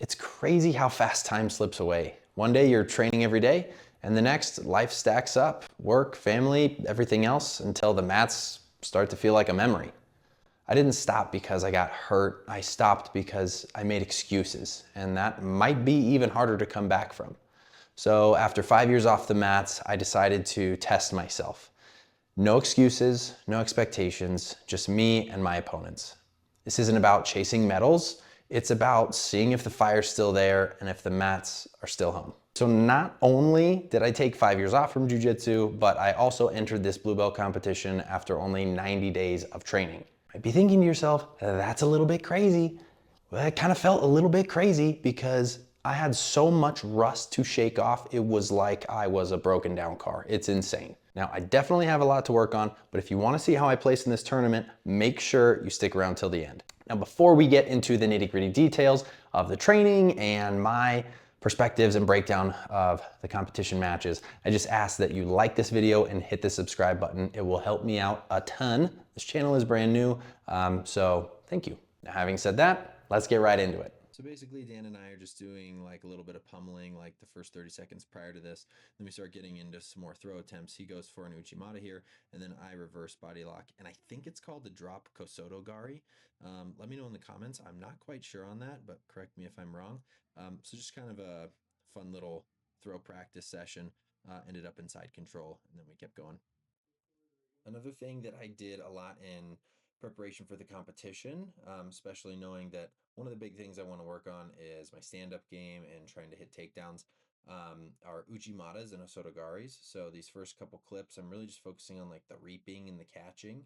It's crazy how fast time slips away. One day you're training every day, and the next life stacks up, work, family, everything else, until the mats start to feel like a memory. I didn't stop because I got hurt. I stopped because I made excuses, and that might be even harder to come back from. So after 5 years off the mats, I decided to test myself. No excuses, no expectations, just me and my opponents. This isn't about chasing medals. It's about seeing if the fire's still there and if the mats are still home. So not only did I take 5 years off from jiu-jitsu, but I also entered this blue belt competition after only 90 days of training. You might be thinking to yourself, that's a little bit crazy. Well, it kind of felt a little bit crazy because I had so much rust to shake off. It was like I was a broken down car. It's insane. Now, I definitely have a lot to work on, but if you want to see how I place in this tournament, make sure you stick around till the end. Now, before we get into the nitty-gritty details of the training and my perspectives and breakdown of the competition matches, I just ask that you like this video and hit the subscribe button. It will help me out a ton. This channel is brand new, so thank you. Now, having said that, let's get right into it. So basically, Dan and I are just doing like a little bit of pummeling like the first 30 seconds prior to this. Then we start getting into some more throw attempts. He goes for an Uchimata here, and then I reverse body lock. And I think it's called the drop Kosoto Gari. Let me know in the comments. I'm not quite sure on that, but correct me if I'm wrong. So just kind of a fun little throw practice session. Ended up inside control, and then we kept going. Another thing that I did a lot in preparation for the competition, especially knowing that one of the big things I want to work on is my stand-up game and trying to hit takedowns, are Uchimatas and Osotogaris. So these first couple clips, I'm really just focusing on like the reaping and the catching,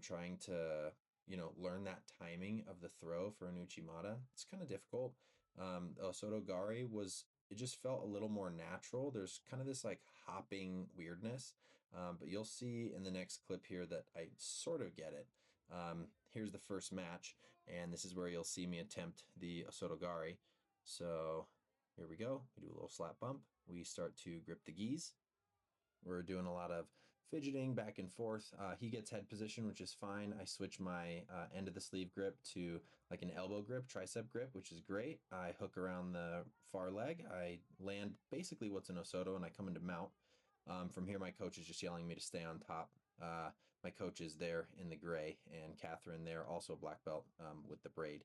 trying to, learn that timing of the throw for an Uchimata. It's kind of difficult. Osotogari it just felt a little more natural. There's kind of this like hopping weirdness. But you'll see in the next clip here that I sort of get it. Here's the first match, and this is where you'll see me attempt the Osotogari. So here we go. We do a little slap bump. We start to grip the gis. We're doing a lot of fidgeting back and forth. He gets head position, which is fine. I switch my end of the sleeve grip to like an elbow grip, tricep grip, which is great. I hook around the far leg. I land basically what's an Osoto, and I come into mount. From here, my coach is just yelling me to stay on top. My coach is there in the gray, and Catherine there, also black belt with the braid.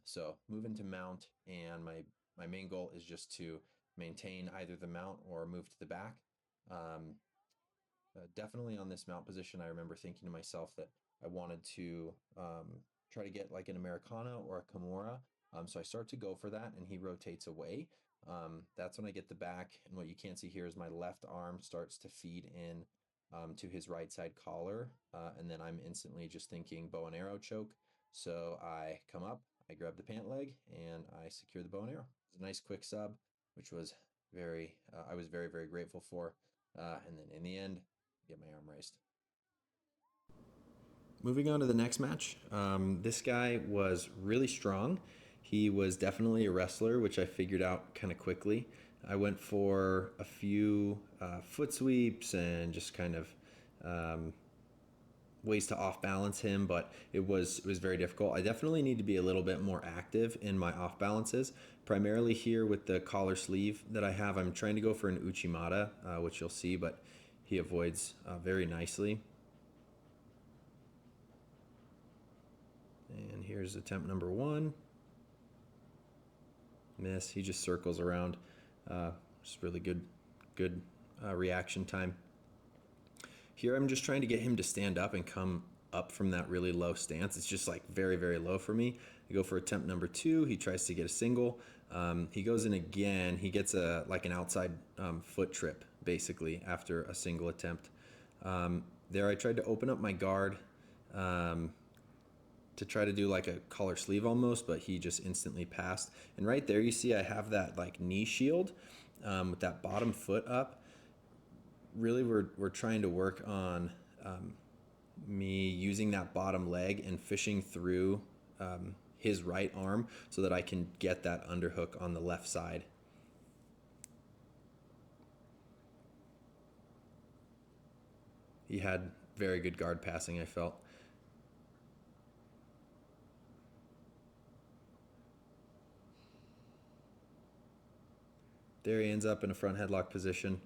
So move into mount, and my main goal is just to maintain either the mount or move to the back. Definitely on this mount position, I remember thinking to myself that I wanted to try to get like an Americana or a Kimura. So I start to go for that, and he rotates away. That's when I get the back, and what you can't see here is my left arm starts to feed in to his right side collar, and then I'm instantly just thinking bow and arrow choke. So I come up, I grab the pant leg, and I secure the bow and arrow. It's a nice quick sub, which was I was very, very grateful for. And then in the end, get my arm raised. Moving on to the next match. This guy was really strong. He was definitely a wrestler, which I figured out kind of quickly. I went for a few foot sweeps and just kind of ways to off balance him, but it was very difficult. I definitely need to be a little bit more active in my off balances. Primarily here with the collar sleeve that I have, I'm trying to go for an Uchimata, which you'll see, but he avoids very nicely. And here's attempt number one. Miss. He just circles around. Just really good reaction time. Here I'm just trying to get him to stand up and come up from that really low stance. It's just like very, very low for me. I go for attempt number two. He tries to get a single. He goes in again. He gets like an outside foot trip basically after a single attempt. There I tried to open up my guard to try to do like a collar sleeve almost, but he just instantly passed. And right there you see I have that like knee shield with that bottom foot up. Really we're trying to work on me using that bottom leg and fishing through his right arm so that I can get that underhook on the left side. He had very good guard passing, I felt. There he ends up in a front headlock position.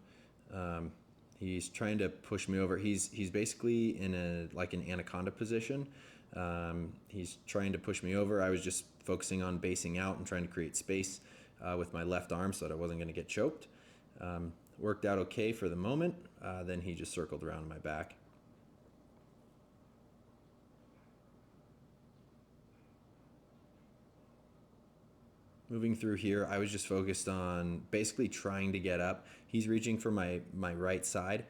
He's trying to push me over. He's basically in an anaconda position. He's trying to push me over. I was just focusing on basing out and trying to create space with my left arm so that I wasn't going to get choked. Worked out okay for the moment. Then he just circled around my back. Moving through here, I was just focused on basically trying to get up. He's reaching for my right side.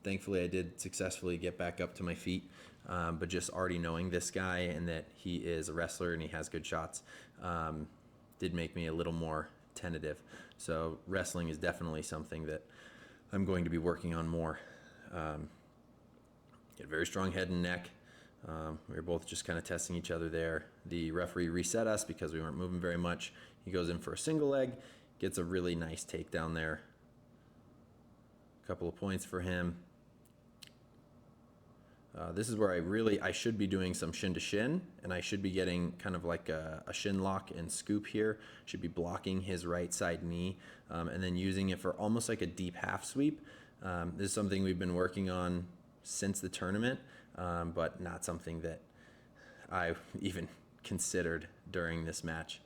Thankfully, I did successfully get back up to my feet, but just already knowing this guy and that he is a wrestler and he has good shots did make me a little more tentative. So wrestling is definitely something that I'm going to be working on more. He had a very strong head and neck. We were both just kind of testing each other there. The referee reset us because we weren't moving very much. He goes in for a single leg, gets a really nice takedown there. A couple of points for him. This is where I should be doing some shin to shin, and I should be getting kind of like a shin lock and scoop here. Should be blocking his right side knee and then using it for almost like a deep half sweep. This is something we've been working on since the tournament, but not something that I even considered during this match.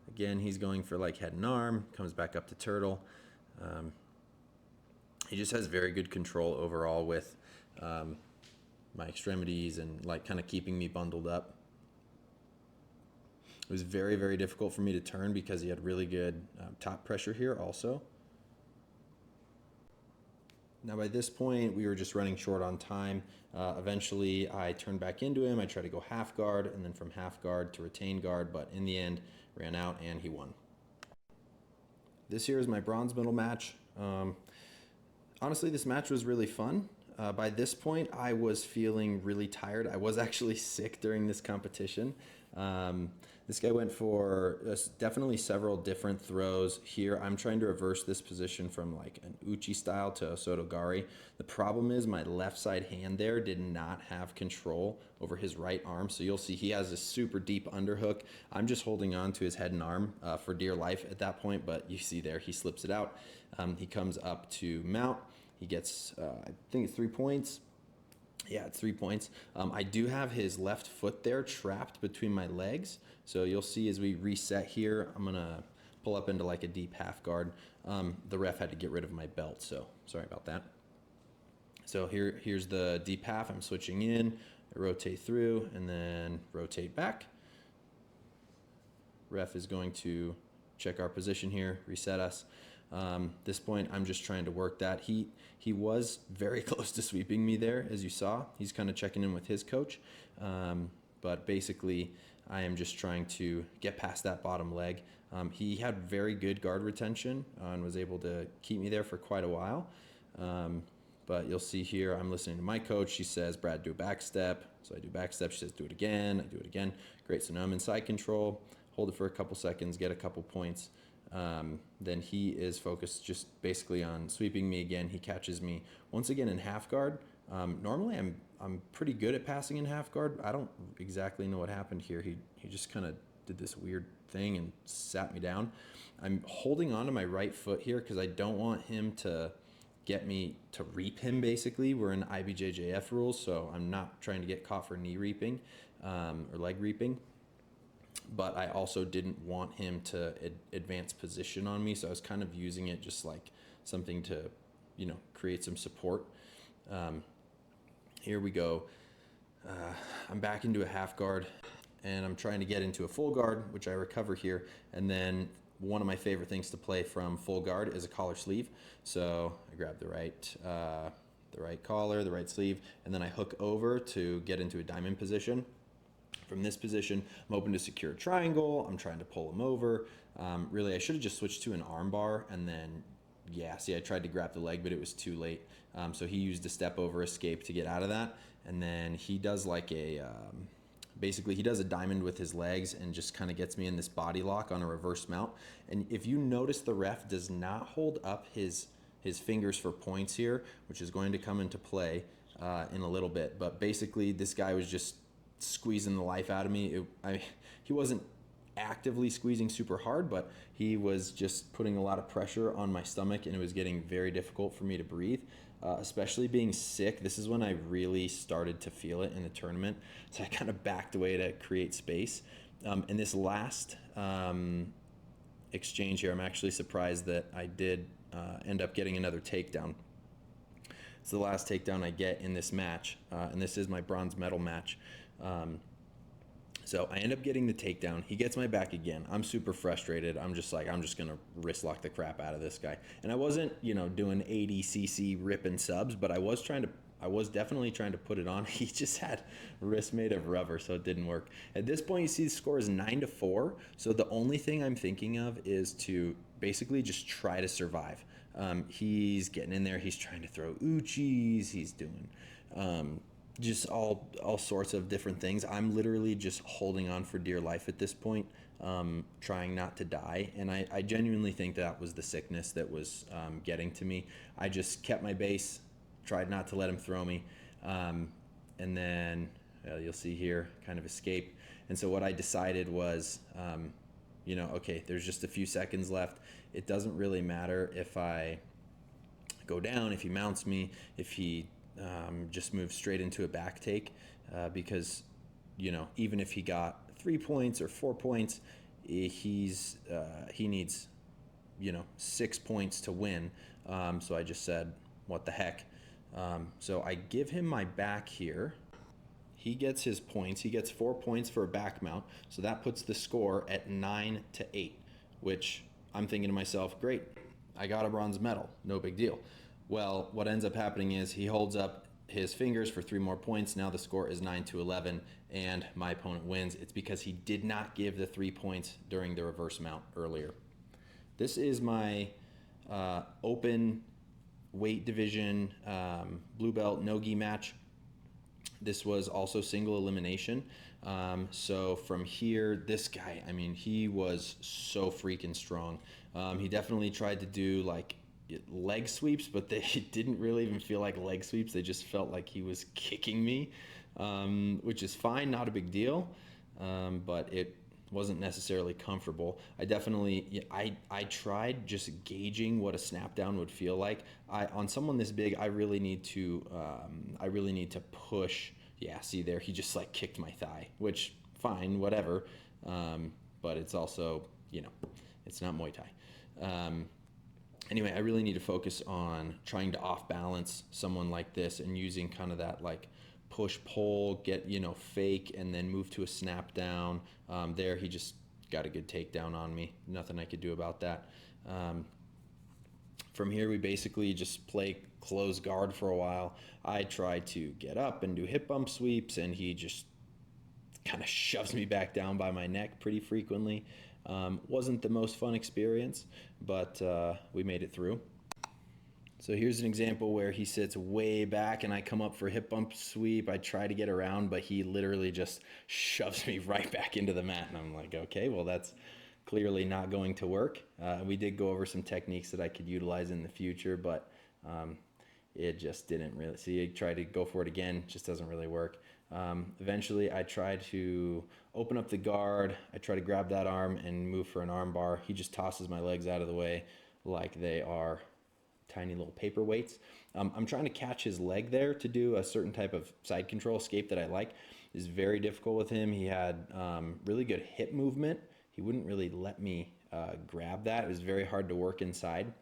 Again, he's going for like head and arm, comes back up to turtle. He just has very good control overall with my extremities and like kind of keeping me bundled up. It was very, very difficult for me to turn because he had really good top pressure here also. Now by this point, we were just running short on time. Eventually, I turned back into him. I tried to go half guard and then from half guard to retain guard, but in the end, ran out and he won. This here is my bronze medal match. Honestly, this match was really fun. By this point, I was feeling really tired. I was actually sick during this competition. This guy went for definitely several different throws here. I'm trying to reverse this position from like an uchi style to a sotogari. The problem is my left side hand there did not have control over his right arm. So you'll see he has a super deep underhook. I'm just holding on to his head and arm for dear life at that point, but you see there, he slips it out. He comes up to mount. He gets, I think it's 3 points. Yeah, it's 3 points. I do have his left foot there trapped between my legs. So you'll see as we reset here, I'm going to pull up into like a deep half guard. The ref had to get rid of my belt, so sorry about that. So here's the deep half. I'm switching in. I rotate through and then rotate back. Ref is going to check our position here, reset us. This point, I'm just trying to work that. He was very close to sweeping me there, as you saw. He's kind of checking in with his coach. But basically, I am just trying to get past that bottom leg. He had very good guard retention and was able to keep me there for quite a while. But you'll see here, I'm listening to my coach. She says, Brad, do a back step. So I do back step. She says, do it again. I do it again. Great. So now I'm in side control. Hold it for a couple seconds, get a couple points. Then he is focused just basically on sweeping me again. He catches me once again in half guard. Normally I'm pretty good at passing in half guard. I don't exactly know what happened here. He just kind of did this weird thing and sat me down. I'm holding on to my right foot here because I don't want him to get me to reap him basically. We're in IBJJF rules, so I'm not trying to get caught for knee reaping or leg reaping. But I also didn't want him to advance position on me, so I was kind of using it just like something to, create some support. Here we go. I'm back into a half guard, and I'm trying to get into a full guard, which I recover here. And then one of my favorite things to play from full guard is a collar sleeve. So I grab the right collar, the right sleeve, and then I hook over to get into a diamond position. From this position, I'm hoping to secure a triangle. I'm trying to pull him over. Really, I should have just switched to an arm bar and then, I tried to grab the leg, but it was too late. So he used a step over escape to get out of that. And then he does like basically he does a diamond with his legs and just kind of gets me in this body lock on a reverse mount. And if you notice, the ref does not hold up his fingers for points here, which is going to come into play in a little bit. But basically, this guy was just squeezing the life out of me. He wasn't actively squeezing super hard, but he was just putting a lot of pressure on my stomach, and it was getting very difficult for me to breathe, especially being sick. This is when I really started to feel it in the tournament. So I kind of backed away to create space. In this last exchange here, I'm actually surprised that I did end up getting another takedown. It's the last takedown I get in this match, and this is my bronze medal match. So I end up getting the takedown. He gets my back again. I'm super frustrated. I'm just like, I'm just going to wrist lock the crap out of this guy. And I wasn't, doing 80 cc ripping subs, but I was definitely trying to put it on. He just had wrist made of rubber, so it didn't work. At this point, you see the score is 9-4. So the only thing I'm thinking of is to basically just try to survive. He's getting in there. He's trying to throw uchis. He's doing just all sorts of different things. I'm literally just holding on for dear life at this point, trying not to die. And I genuinely think that was the sickness that was getting to me. I just kept my base, tried not to let him throw me. And then you'll see here, kind of escape. And so what I decided was, okay, there's just a few seconds left. It doesn't really matter if I go down, if he mounts me, if he just moves straight into a back take, because, even if he got 3 points or 4 points, he needs, 6 points to win. So I just said, what the heck? So I give him my back here. He gets his points. He gets 4 points for a back mount. So that puts the score at 9-8, which I'm thinking to myself, great, I got a bronze medal, no big deal. Well, what ends up happening is he holds up his fingers for 3 more points. Now the score is 9-11, and my opponent wins. It's because he did not give the 3 points during the reverse mount earlier. This is my open weight division blue belt no-gi match. This was also single elimination. So from here, this guy, he was so freaking strong. He definitely tried to do like leg sweeps, but they didn't really even feel like leg sweeps. They just felt like he was kicking me, which is fine, not a big deal, but it wasn't necessarily comfortable. I tried just gauging what a snap down would feel like. On someone this big, I really need to push. Yeah, see there, he just like kicked my thigh, which fine, whatever. But it's also, it's not Muay Thai. Anyway, I really need to focus on trying to off balance someone like this and using kind of that like push pull, get, fake, and then move to a snap down. There, he just got a good takedown on me. Nothing I could do about that. From here, we basically just play close guard for a while. I try to get up and do hip bump sweeps, and he just kind of shoves me back down by my neck pretty frequently. Wasn't the most fun experience, but we made it through. So here's an example where he sits way back and I come up for a hip bump sweep. I try to get around, but he literally just shoves me right back into the mat. And I'm like, okay, well, that's clearly not going to work. We did go over some techniques that I could utilize in the future, but it just didn't really. See, I tried to go for it again, just doesn't really work. Eventually, I try to open up the guard. I try to grab that arm and move for an arm bar. He just tosses my legs out of the way like they are tiny little paperweights. I'm trying to catch his leg there to do a certain type of side control escape that I like. It's very difficult with him. He had really good hip movement. He wouldn't really let me grab that. It was very hard to work inside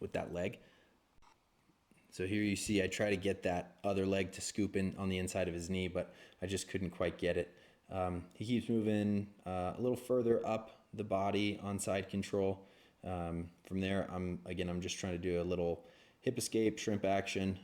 with that leg. So here you see I try to get that other leg to scoop in on the inside of his knee, but I just couldn't quite get it. He keeps moving a little further up the body on side control. From there, I'm just trying to do a little hip escape, shrimp action.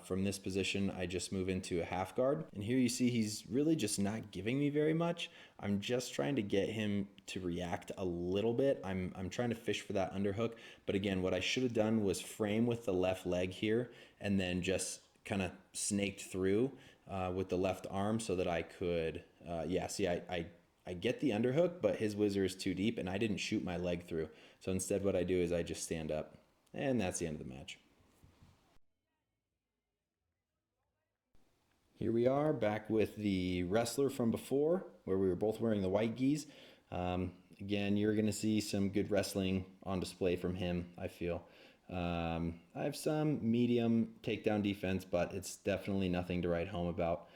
From this position, I just move into a half guard. And here you see he's really just not giving me very much. I'm just trying to get him to react a little bit. I'm trying to fish for that underhook. But again, what I should have done was frame with the left leg here and then just kind of snaked through with the left arm so that I could, I get the underhook, but his whizzer is too deep and I didn't shoot my leg through. So instead what I do is I just stand up, and that's the end of the match. Here we are back with the wrestler from before, where we were both wearing the white gis. Again, you're going to see some good wrestling on display from him, I feel. I have some medium takedown defense, but it's definitely nothing to write home about.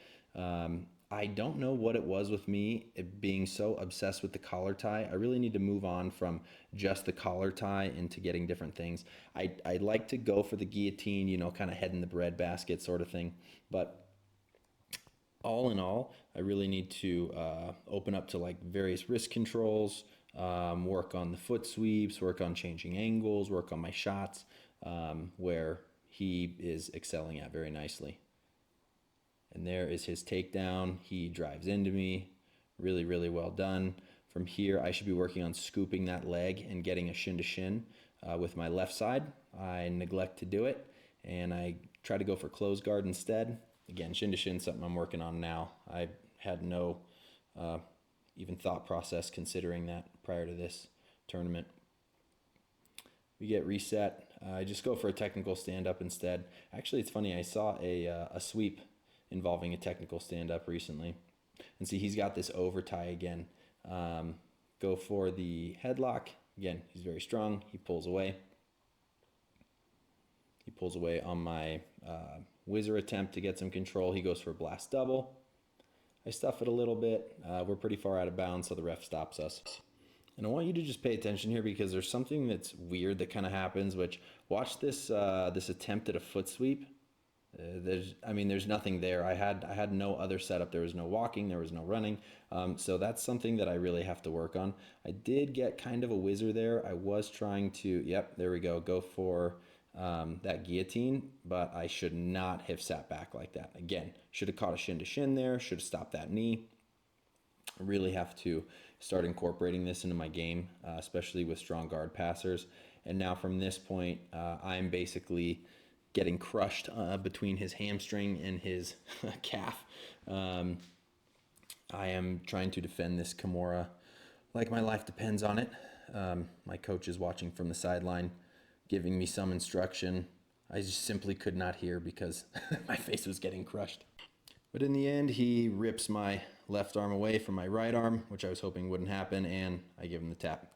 I don't know what it was with me it being so obsessed with the collar tie. I really need to move on from just the collar tie into getting different things. I like to go for the guillotine, kind of head in the breadbasket sort of thing. But all in all, I really need to open up to like various wrist controls, work on the foot sweeps, work on changing angles, work on my shots, where he is excelling at very nicely. And there is his takedown. He drives into me. Really, really well done. From here, I should be working on scooping that leg and getting a shin to shin with my left side. I neglect to do it, and I try to go for close guard instead. Again, shin to shin, something I'm working on now. I had no even thought process considering that prior to this tournament. We get reset. I just go for a technical stand-up instead. Actually, it's funny. I saw a sweep involving a technical stand-up recently. And see, he's got this over tie again. Go for the headlock. Again, he's very strong. He pulls away. He pulls away on my whizzer attempt to get some control. He goes for a blast double. I stuff it a little bit. We're pretty far out of bounds, so the ref stops us. And I want you to just pay attention here because there's something that's weird that kind of happens, which watch this this attempt at a foot sweep. There's nothing there. I had no other setup. There was no walking. There was no running. So that's something that I really have to work on. I did get kind of a whizzer there. I was trying to, yep, there we go for that guillotine, but I should not have sat back like that. Again, should have caught a shin to shin there. Should have stopped that knee. I really have to start incorporating this into my game, especially with strong guard passers. And now from this point, I'm basically getting crushed between his hamstring and his calf. I am trying to defend this Kimura like my life depends on it. My coach is watching from the sideline, giving me some instruction. I just simply could not hear because my face was getting crushed. But in the end, he rips my left arm away from my right arm, which I was hoping wouldn't happen, and I give him the tap.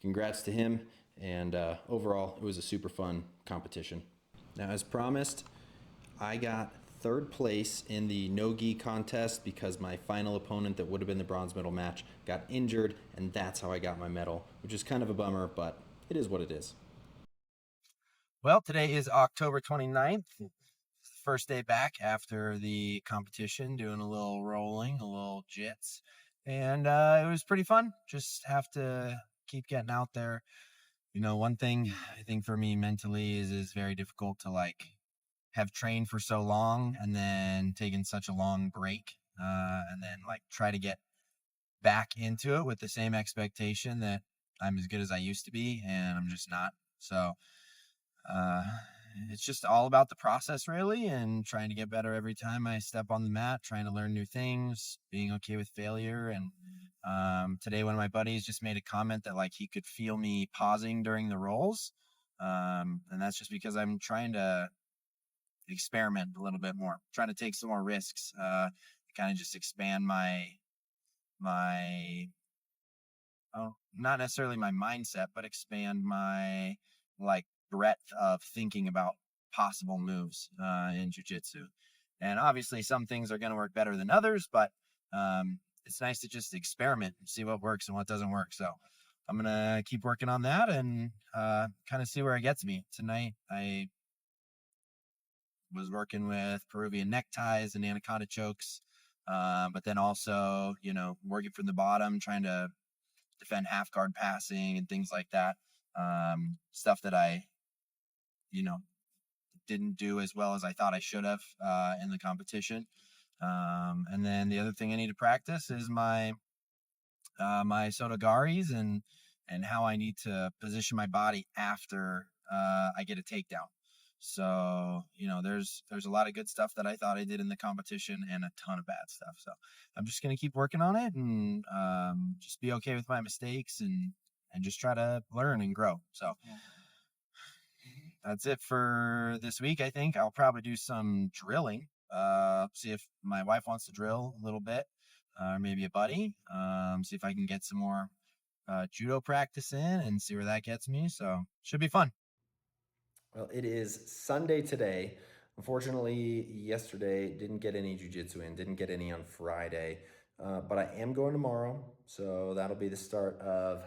Congrats to him, and overall, it was a super fun competition. Now, as promised, I got third place in the no-gi contest because my final opponent that would have been the bronze medal match got injured, and that's how I got my medal, which is kind of a bummer, but it is what it is. Well, today is October 29th, first day back after the competition, doing a little rolling, a little jits, and it was pretty fun. Just have to keep getting out there. One thing I think for me mentally is very difficult to like have trained for so long and then taken such a long break, and then like try to get back into it with the same expectation that I'm as good as I used to be, and I'm just not. So it's just all about the process really, and trying to get better every time I step on the mat, trying to learn new things, being okay with failure. And today one of my buddies just made a comment that like he could feel me pausing during the rolls, and that's just because I'm trying to experiment a little bit more, trying to take some more risks, kind of just expand my not necessarily my mindset, but expand my like breadth of thinking about possible moves in jiu-jitsu. And obviously some things are going to work better than others, but it's nice to just experiment and see what works and what doesn't work. So I'm going to keep working on that and kind of see where it gets me. Tonight I was working with Peruvian neckties and anaconda chokes, but then also, working from the bottom, trying to defend half guard passing and things like that. Stuff that I, didn't do as well as I thought I should have in the competition. And then the other thing I need to practice is my sotogaris and how I need to position my body after I get a takedown. So, there's a lot of good stuff that I thought I did in the competition and a ton of bad stuff. So I'm just going to keep working on it and just be okay with my mistakes and just try to learn and grow. So that's it for this week. I think I'll probably do some drilling, see if my wife wants to drill a little bit. or maybe a buddy. See if I can get some more judo practice in and see where that gets me. So should be fun. Well, it is Sunday today. Unfortunately, yesterday didn't get any jujitsu in, didn't get any on Friday, but I am going tomorrow. So that'll be the start of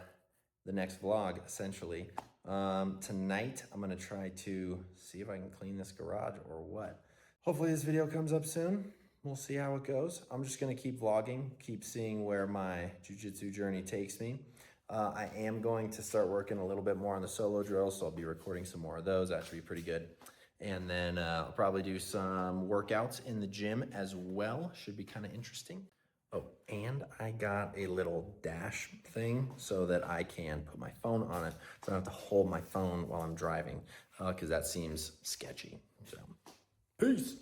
the next vlog, essentially. Tonight, I'm going to try to see if I can clean this garage or what. Hopefully this video comes up soon. We'll see how it goes. I'm just going to keep vlogging, keep seeing where my jiu-jitsu journey takes me. I am going to start working a little bit more on the solo drills, so I'll be recording some more of those. That should be pretty good. And then I'll probably do some workouts in the gym as well. Should be kind of interesting. Oh, and I got a little dash thing so that I can put my phone on it. So I don't have to hold my phone while I'm driving, because that seems sketchy. So, peace.